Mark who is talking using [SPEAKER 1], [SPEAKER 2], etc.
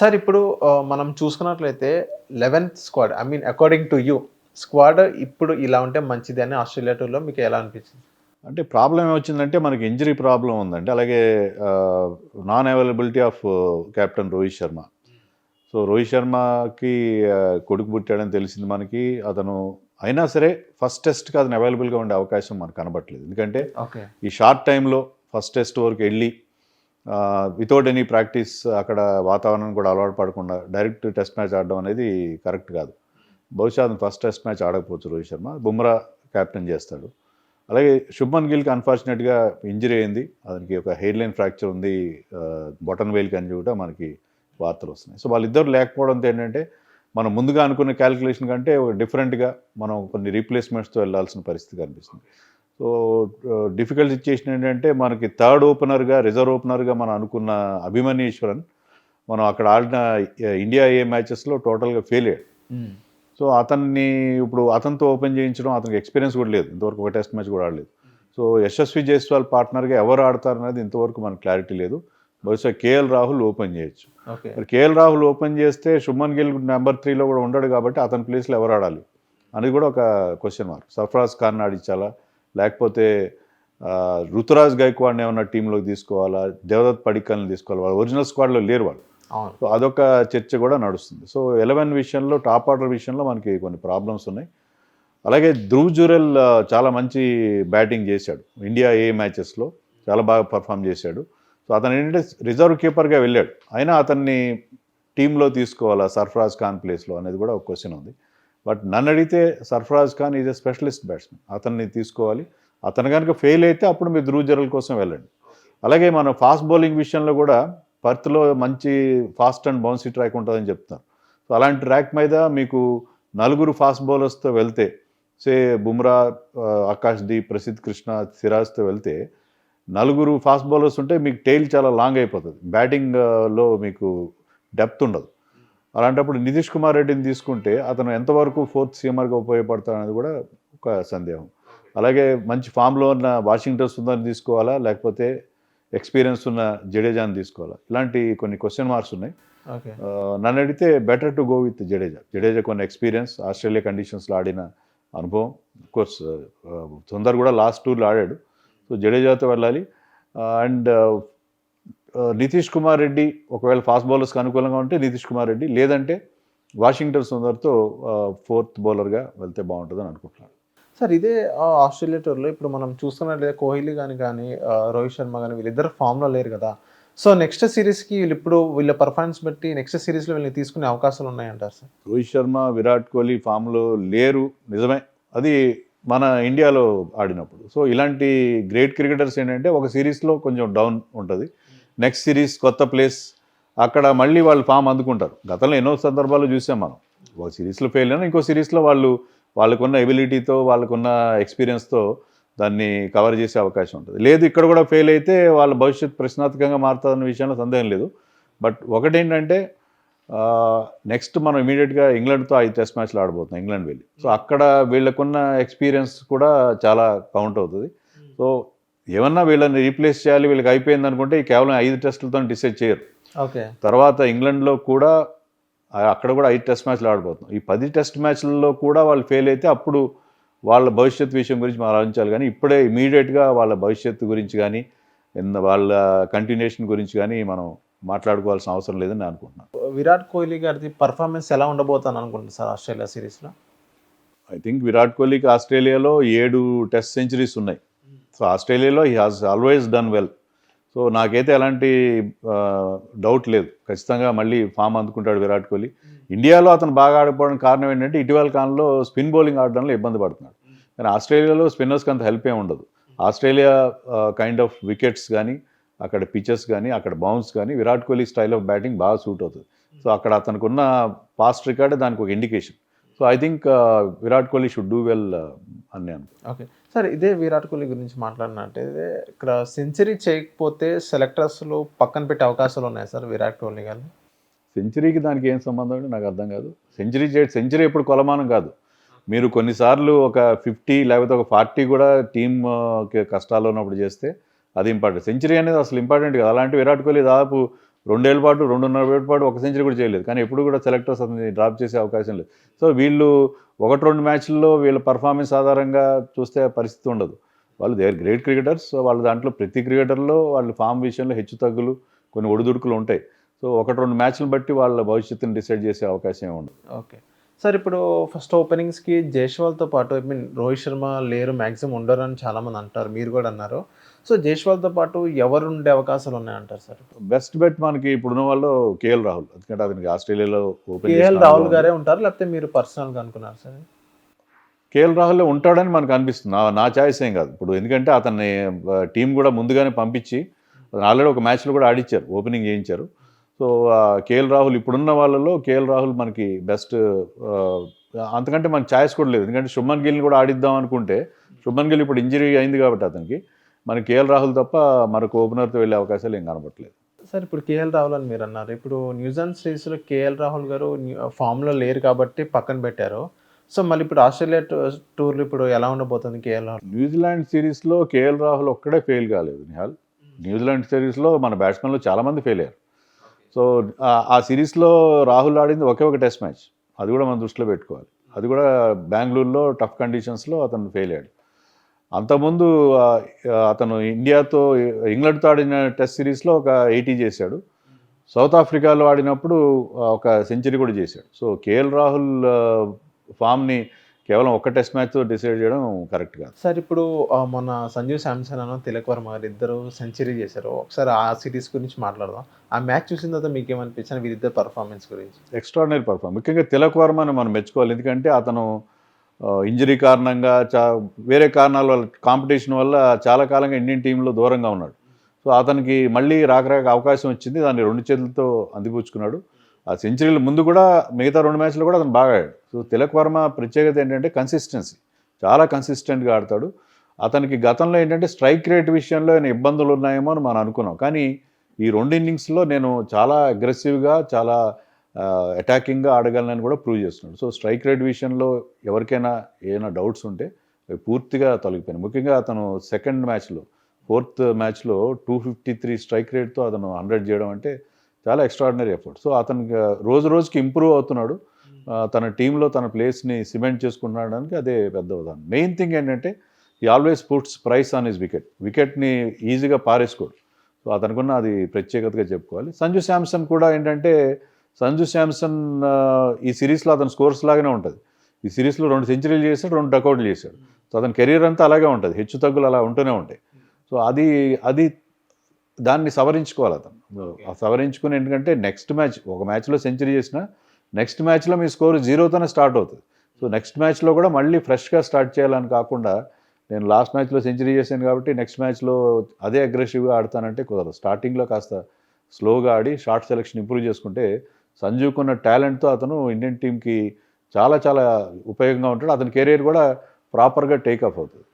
[SPEAKER 1] Sir ఇప్పుడు మనం చూసుకున్నట్లయితే 11th squad according to you squad ఇప్పుడు ఇలా ఉంటే మంచిది అని ఆస్ట్రేలియా టూర్‌లో మీకు ఎలా అనిపించింది?
[SPEAKER 2] అంటే ప్రాబ్లమ్ ఏమొచ్చిందంటే మనకి ఇంజరీ ప్రాబ్లమ్ ఉందండి. అలాగే non availability of captain Rohit Sharma. So Rohit శర్మకి కొడుకు పుట్టాడని తెలిసింది మనకి. అతను అయినా సరే ఫస్ట్ టెస్ట్‌కి అతను అవైలబుల్‌గా ఉండే అవకాశం మనకు కనబడట్లేదు. ఎందుకంటే
[SPEAKER 1] ఓకే.
[SPEAKER 2] ఈ షార్ట్ టైంలో ఫస్ట్ టెస్ట్ వరకు వెళ్ళి వితౌట్ ఎనీ ప్రాక్టీస్ అక్కడ వాతావరణం కూడా అలవాటు పడకుండా డైరెక్ట్ టెస్ట్ మ్యాచ్ ఆడడం అనేది కరెక్ట్ కాదు. బహుశా అతను ఫస్ట్ టెస్ట్ మ్యాచ్ ఆడకపోవచ్చు రోహిత్ శర్మ. బుమ్రా కెప్టెన్ చేస్తాడు. అలాగే శుభ్మన్ గిల్కి అన్ఫార్చునేట్గా ఇంజరీ అయింది. అతనికి ఒక హెయిర్ లైన్ ఫ్రాక్చర్ ఉంది, బొటన్ వేల్కి అని కూడా మనకి వార్తలు వస్తున్నాయి. సో వాళ్ళిద్దరు లేకపోవడంతో ఏంటంటే మనం ముందుగా అనుకున్న క్యాలిక్యులేషన్ కంటే ఒక డిఫరెంట్గా మనం కొన్ని రీప్లేస్మెంట్స్తో వెళ్ళాల్సిన పరిస్థితి కనిపిస్తుంది. సో డిఫికల్ట్ సిచ్యుయేషన్ ఏంటంటే మనకి థర్డ్ ఓపెనర్గా రిజర్వ్ ఓపెనర్గా మనం అనుకున్న అభిమన్యు ఈశ్వరన్ మనం అక్కడ ఆడిన ఇండియా మ్యాచెస్లో టోటల్గా ఫెయిల్ అయ్యాడు. సో అతన్ని ఇప్పుడు అతనితో ఓపెన్ చేయించడం, అతనికి ఎక్స్పీరియన్స్ కూడా లేదు, ఇంతవరకు ఒక టెస్ట్ మ్యాచ్ కూడా ఆడలేదు. సో యశస్వి జైస్వాల్ పార్ట్నర్గా ఎవరు ఆడతారనేది ఇంతవరకు మనకు క్లారిటీ లేదు. బహుశా కేఎల్ రాహుల్ ఓపెన్ చేయొచ్చు. మరి కేఎల్ రాహుల్ ఓపెన్ చేస్తే శుభ్మన్ గిల్ నెంబర్ 3లో కూడా ఉండడు కాబట్టి అతని ప్లేస్లో ఎవరు ఆడాలి అనేది కూడా ఒక క్వశ్చన్ మార్క్. సర్ఫరాజ్ ఖాన్ ఆడించాలా, లేకపోతే రుతురాజ్ గైక్వాడ్ని ఏమన్నా టీంలోకి తీసుకోవాలా, దేవదత్ పడిక్కల్ని తీసుకోవాలి. వాళ్ళు ఒరిజినల్ స్క్వాడ్లో లేరు వాళ్ళు. సో అదొక చర్చ కూడా నడుస్తుంది. సో 11 విషయంలో టాప్ ఆర్డర్ విషయంలో మనకి కొన్ని ప్రాబ్లమ్స్ ఉన్నాయి. అలాగే ధ్రువ్ జురెల్ చాలా మంచి బ్యాటింగ్ చేశాడు ఇండియా మ్యాచెస్లో, చాలా బాగా పర్ఫామ్ చేశాడు. సో అతను ఏంటంటే రిజర్వ్ కీపర్గా వెళ్ళాడు, అయినా అతన్ని టీంలో తీసుకోవాలా సర్ఫరాజ్ ఖాన్ ప్లేస్లో అనేది కూడా ఒక క్వశ్చన్ ఉంది. బట్ నన్ను అడిగితే Sarfaraz Khan is a specialist batsmen, అతన్ని తీసుకోవాలి. అతను కనుక ఫెయిల్ అయితే అప్పుడు మీరు ధ్రువ్ జురెల్ కోసం వెళ్ళండి. అలాగే మనం ఫాస్ట్ బౌలింగ్ విషయంలో కూడా పర్త్లో మంచి ఫాస్ట్ అండ్ బౌన్సీ ట్రాక్ ఉంటుందని చెప్తున్నారు. సో అలాంటి ట్రాక్ మీద మీకు 4 ఫాస్ట్ బౌలర్స్తో వెళ్తే, సే బుమ్రా, ఆకాష్దీప్, ప్రసిద్ధ్ కృష్ణ, సిరాజ్తో వెళ్తే 4 ఫాస్ట్ బౌలర్స్ ఉంటే మీకు టెయిల్ చాలా లాంగ్ అయిపోతుంది, బ్యాటింగ్లో మీకు డెప్త్ ఉండదు. అలాంటప్పుడు నితీష్ కుమార్ రెడ్డిని తీసుకుంటే అతను ఎంతవరకు ఫోర్త్ సీమర్గా ఉపయోగపడతాడనేది కూడా ఒక సందేహం. అలాగే మంచి ఫామ్లో ఉన్న వాషింగ్టన్ సుందర్ని తీసుకోవాలా, లేకపోతే ఎక్స్పీరియన్స్ ఉన్న జడేజాని తీసుకోవాలా, ఇలాంటి కొన్ని క్వశ్చన్ మార్క్స్ ఉన్నాయి. నన్ను అడిగితే better to go with Jadeja కొన్ని ఎక్స్పీరియన్స్, ఆస్ట్రేలియా కండిషన్స్లో ఆడిన అనుభవం. కోర్స్ సుందర్ కూడా లాస్ట్ టూర్లో ఆడాడు. సో జడేజాతో వెళ్ళాలి. అండ్ నితీష్ కుమార్ రెడ్డి ఒకవేళ ఫాస్ట్ బౌలర్స్కి అనుకూలంగా ఉంటే నితీష్ కుమార్ రెడ్డి, లేదంటే వాషింగ్టన్ సుందర్తో ఫోర్త్ బౌలర్గా వెళ్తే బాగుంటుందని అనుకుంటున్నాను.
[SPEAKER 1] సార్ ఇదే ఆస్ట్రేలియా టూర్‌లో ఇప్పుడు మనం చూస్తున్నట్లయితే కోహ్లీ కానీ రోహిత్ శర్మ కానీ వీళ్ళిద్దరు ఫామ్‌లో లేరు కదా! సో నెక్స్ట్ సిరీస్‌కి వీళ్ళ పర్ఫార్మెన్స్ బట్టి నెక్స్ట్ సిరీస్‌లో వీళ్ళని తీసుకునే అవకాశాలు ఉన్నాయంటారు సార్?
[SPEAKER 2] రోహిత్ శర్మ, విరాట్ కోహ్లీ ఫామ్లో లేరు నిజమే, అది మన ఇండియాలో ఆడినప్పుడు. సో ఇలాంటి గ్రేట్ క్రికెటర్స్ ఏంటంటే ఒక సిరీస్లో కొంచెం డౌన్ ఉంటుంది, నెక్స్ట్ సిరీస్ కొత్త ప్లేస్, అక్కడ మళ్ళీ వాళ్ళు ఫామ్ అందుకుంటారు. గతంలో ఎన్నో సందర్భాలు చూసాం మనం, ఒక సిరీస్లో ఫెయిల్ అయినా ఇంకో సిరీస్లో వాళ్ళకున్న ఎబిలిటీతో, వాళ్ళకున్న ఎక్స్పీరియన్స్తో దాన్ని కవర్ చేసే అవకాశం ఉంటుంది. లేదు ఇక్కడ కూడా ఫెయిల్ అయితే వాళ్ళ భవిష్యత్తు ప్రశ్నార్థకంగా మారుతుందన్న విషయంలో సందేహం లేదు. బట్ ఒకటేంటంటే నెక్స్ట్ మనం ఇమీడియట్గా ఇంగ్లాండ్తో 5 టెస్ట్ మ్యాచ్లు ఆడబోతున్నాం, ఇంగ్లాండ్ వెళ్ళి. సో అక్కడ వీళ్ళకున్న ఎక్స్పీరియన్స్ కూడా చాలా కౌంట్ అవుతుంది. సో ఏమన్నా వీళ్ళని రీప్లేస్ చేయాలి, వీళ్ళకి అయిపోయింది అనుకుంటే కేవలం 5 టెస్టులతో డిసైడ్ చేయరు. తర్వాత ఇంగ్లాండ్లో కూడా అక్కడ కూడా 5 టెస్ట్ మ్యాచ్లు ఆడబోతున్నాం. ఈ 10 టెస్ట్ మ్యాచ్లలో కూడా వాళ్ళు ఫెయిల్ అయితే అప్పుడు వాళ్ళ భవిష్యత్తు విషయం గురించి మనం ఆలోచించాలి. కానీ ఇప్పుడే ఇమీడియట్గా వాళ్ళ భవిష్యత్తు గురించి కానీ వాళ్ళ కంటిన్యూషన్ గురించి కానీ మనం మాట్లాడుకోవాల్సిన అవసరం లేదని నేను అనుకుంటున్నాను.
[SPEAKER 1] విరాట్ కోహ్లీ గారిది పర్ఫార్మెన్స్ ఎలా ఉండబోతాను అనుకుంటున్నాను సార్ ఆస్ట్రేలియా సిరీస్లో?
[SPEAKER 2] ఐ థింక్ విరాట్ కోహ్లీకి ఆస్ట్రేలియాలో 7 టెస్ట్ సెంచరీస్ ఉన్నాయి. సో ఆస్ట్రేలియాలో he has always done well. So నాకైతే ఎలాంటి డౌట్ లేదు, ఖచ్చితంగా మళ్ళీ ఫామ్ అందుకుంటాడు విరాట్ కోహ్లీ. ఇండియాలో అతను బాగా ఆడిపోవడానికి కారణం ఏంటంటే ఇటీవల కాలంలో స్పిన్ బౌలింగ్ ఆడడంలో ఇబ్బంది పడుతున్నాడు. కానీ ఆస్ట్రేలియాలో స్పిన్నర్స్కి అంత హెల్ప్ ఏమి ఉండదు. ఆస్ట్రేలియా కైండ్ ఆఫ్ వికెట్స్ కానీ, అక్కడ పిచెస్ కానీ, అక్కడ బౌన్స్ కానీ Virat Kohli style of batting బాగా సూట్ అవుతుంది. సో అక్కడ అతనికి ఉన్న పాస్ట్ రికార్డే దానికి ఒక indication. So I think Virat Kohli should do well అని నేను.
[SPEAKER 1] ఓకే సార్, ఇదే విరాట్ కోహ్లీ గురించి మాట్లాడినట్టయితే ఇక్కడ సెంచరీ చేయకపోతే సెలెక్టర్స్లో పక్కన పెట్టే అవకాశాలు ఉన్నాయి సార్ విరాట్ కోహ్లీ గారిని?
[SPEAKER 2] సెంచరీకి దానికి ఏం సంబంధం అంటే నాకు అర్థం కాదు. సెంచరీ ఎప్పుడు కొలమానం కాదు. మీరు కొన్నిసార్లు ఒక 50 లేకపోతే ఒక 40 కూడా టీమ్ కష్టాల్లో ఉన్నప్పుడు చేస్తే అది ఇంపార్టెంట్. సెంచరీ అనేది అసలు ఇంపార్టెంట్ కాదు. అలాంటి విరాట్ కోహ్లీ దాదాపు 2 ఏళ్ల పాటు 2.5 ఏళ్ల పాటు ఒక సెంచరీ కూడా చేయలేదు, కానీ ఎప్పుడు కూడా సెలెక్టర్స్ అతన్ని డ్రాప్ చేసే అవకాశం లేదు. సో వీళ్ళు 1-2 మ్యాచ్ల్లో వీళ్ళ పర్ఫార్మెన్స్ ఆధారంగా చూస్తే పరిస్థితి ఉండదు. వాళ్ళు they are great cricketers. So వాళ్ళ దాంట్లో ప్రతి క్రికెటర్లో వాళ్ళ ఫామ్ విషయంలో హెచ్చు తగ్గులు, కొన్ని ఒడిదుడుకులు ఉంటాయి. సో 1-2 మ్యాచ్లను బట్టి వాళ్ళ భవిష్యత్తుని డిసైడ్ చేసే అవకాశం ఏమి ఉండదు.
[SPEAKER 1] ఓకే. సార్ ఇప్పుడు ఫస్ట్ ఓపెనింగ్స్‌కి జైస్వాల్‌తో పాటు రోహిత్ శర్మ లేరు, మాక్సిమం ఉండరని చాలామంది అంటారు. మీరు కూడా అన్నారు. సో జైస్వాల్‌తో పాటు ఎవరు ఉండే అవకాశాలు ఉన్నాయంటారు సార్?
[SPEAKER 2] బెస్ట్ బెట్ మనకి ఇప్పుడున్న వాళ్ళు కేఎల్ రాహుల్. ఎందుకంటే అతనికి ఆస్ట్రేలియాలో ఓపెన్
[SPEAKER 1] కేఎల్ రాహుల్ గారే ఉంటారు, లేకపోతే మీరు పర్సనల్‌గా అనుకున్నారు సార్?
[SPEAKER 2] కేఎల్ రాహుల్ ఉంటాడని మనకు అనిపిస్తుంది. నా చాయిస్ ఏం కాదు ఇప్పుడు, ఎందుకంటే అతన్ని టీం కూడా ముందుగానే పంపించి ఆల్రెడీ ఒక మ్యాచ్లో కూడా ఆడిచ్చారు, ఓపెనింగ్ చేయించారు. సో కేఎల్ రాహుల్ ఇప్పుడున్న వాళ్ళలో కేఎల్ రాహుల్ మనకి బెస్ట్. అంతకంటే మనకి ఛాయిస్ కూడా లేదు, ఎందుకంటే శుభ్మన్ గిల్ని కూడా ఆడిద్దాం అనుకుంటే శుభ్మన్ గిల్ ఇప్పుడు ఇంజరీ అయింది కాబట్టి అతనికి, మనకి కేఎల్ రాహుల్ తప్ప మరొక ఓపెనర్తో వెళ్ళే అవకాశాలు ఏం కనబడట్లేదు.
[SPEAKER 1] సార్ ఇప్పుడు కేఎల్ రాహుల్ అని మీరు అన్నారు. ఇప్పుడు న్యూజిలాండ్ సిరీస్లో కేఎల్ రాహుల్ గారు ఫామ్లో లేరు కాబట్టి పక్కన పెట్టారు. సో మళ్ళీ ఇప్పుడు ఆస్ట్రేలియా టూర్లో ఇప్పుడు ఎలా ఉండబోతుంది కేఎల్ రాహుల్?
[SPEAKER 2] న్యూజిలాండ్ సిరీస్లో కేఎల్ రాహుల్ ఒక్కడే ఫెయిల్ కాలేదు నిహాల్. న్యూజిలాండ్ సిరీస్లో మన బ్యాట్స్మెన్లో చాలామంది ఫెయిల్ అయ్యారు. సో ఆ సిరీస్లో రాహుల్ ఆడింది ఒకే ఒక టెస్ట్ మ్యాచ్, అది కూడా మనం దృష్టిలో పెట్టుకోవాలి. అది కూడా బెంగళూరులో టఫ్ కండిషన్స్లో అతను ఫెయిల్ అయ్యాడు. అంతకుముందు అతను ఇంగ్లాండ్తో ఆడిన టెస్ట్ సిరీస్లో ఒక 80 చేశాడు. సౌత్ ఆఫ్రికాలో ఆడినప్పుడు ఒక సెంచరీ కూడా చేశాడు. సో కేఎల్ రాహుల్ ఫామ్ని కేవలం ఒక్క టెస్ట్ మ్యాచ్తో డిసైడ్ చేయడం కరెక్ట్ కాదు.
[SPEAKER 1] సార్ ఇప్పుడు మన సంజు శాంసన్ అను తిలక్ వర్మ గారు ఇద్దరు సెంచరీ చేశారు. ఒకసారి ఆ సిరీస్ గురించి మాట్లాడదాం. ఆ మ్యాచ్ చూసిన తర్వాత మీకు ఏమనిపించింది వీరిద్దరు పర్ఫార్మెన్స్ గురించి?
[SPEAKER 2] Extraordinary performance. ముఖ్యంగా తిలక్ వర్మని మనం మెచ్చుకోవాలి, ఎందుకంటే అతను ఇంజరీ కారణంగా వేరే కారణాల వల్ల, కాంపిటీషన్ వల్ల చాలా కాలంగా ఇండియన్ టీంలో దూరంగా ఉన్నాడు. సో అతనికి మళ్ళీ రాక అవకాశం వచ్చింది, దాన్ని 2 చేతులతో అందిపుచ్చుకున్నాడు. ఆ సెంచరీల ముందు కూడా మిగతా 2 మ్యాచ్లు కూడా అతను బాగా ఆడాడు. సో తిలక్ వర్మ ప్రత్యేకత ఏంటంటే కన్సిస్టెన్సీ, చాలా కన్సిస్టెంట్గా ఆడతాడు. అతనికి గతంలో ఏంటంటే స్ట్రైక్ రేట్ విషయంలో ఏమైనా ఇబ్బందులు ఉన్నాయేమో అని మనం అనుకున్నాం, కానీ ఈ 2 ఇన్నింగ్స్లో నేను చాలా అగ్రెసివ్గా, చాలా అటాకింగ్గా ఆడగలనని కూడా ప్రూవ్ చేస్తున్నాడు. సో స్ట్రైక్ రేట్ విషయంలో ఎవరికైనా ఏమైనా డౌట్స్ ఉంటే అవి పూర్తిగా తొలగిపోయినాయి. ముఖ్యంగా అతను సెకండ్ మ్యాచ్లో, 4th మ్యాచ్లో 253 స్ట్రైక్ రేట్తో అతను 100 చేయడం అంటే చాలా ఎక్స్ట్రాడినరీ ఎఫర్ట్. సో అతనికి రోజు రోజుకి ఇంప్రూవ్ అవుతున్నాడు. తన టీంలో తన ప్లేస్ని సిమెంట్ చేసుకుంటున్నాడానికి అదే పెద్ద ఉదాహరణ. మెయిన్ థింగ్ ఏంటంటే ఈ always puts price on his వికెట్ని ఈజీగా పారేసుకోడు. సో అతనుకున్న అది ప్రత్యేకతగా చెప్పుకోవాలి. సంజు శాంసన్ కూడా ఏంటంటే, సంజు శాంసన్ ఈ సిరీస్లో అతని స్కోర్స్ లాగానే ఉంటుంది. ఈ సిరీస్లో 2 సెంచరీలు చేశాడు, 2 డకౌట్లు చేశాడు. సో అతని కెరీర్ అంతా అలాగే ఉంటుంది, హెచ్చు తగ్గులు అలా ఉంటూనే ఉంటాయి. సో అది దాన్ని సవరించుకోవాలి అతను. సవరించుకుని, ఎందుకంటే నెక్స్ట్ మ్యాచ్, ఒక మ్యాచ్లో సెంచరీ చేసినా నెక్స్ట్ మ్యాచ్లో మీ స్కోర్ 0తోనే స్టార్ట్ అవుతుంది. సో నెక్స్ట్ మ్యాచ్లో కూడా మళ్ళీ ఫ్రెష్గా స్టార్ట్ చేయాలని కాకుండా, నేను లాస్ట్ మ్యాచ్లో సెంచరీ చేశాను కాబట్టి నెక్స్ట్ మ్యాచ్లో అదే అగ్రెసివ్గా ఆడతానంటే కుదరదు. స్టార్టింగ్లో కాస్త స్లోగా ఆడి షార్ట్ సెలెక్షన్ ఇంప్రూవ్ చేసుకుంటే సంజుకున్న టాలెంట్తో అతను ఇండియన్ టీంకి చాలా చాలా ఉపయోగంగా ఉంటాడు. అతని కెరీర్ కూడా ప్రాపర్గా టేక్ ఆఫ్ అవుతుంది.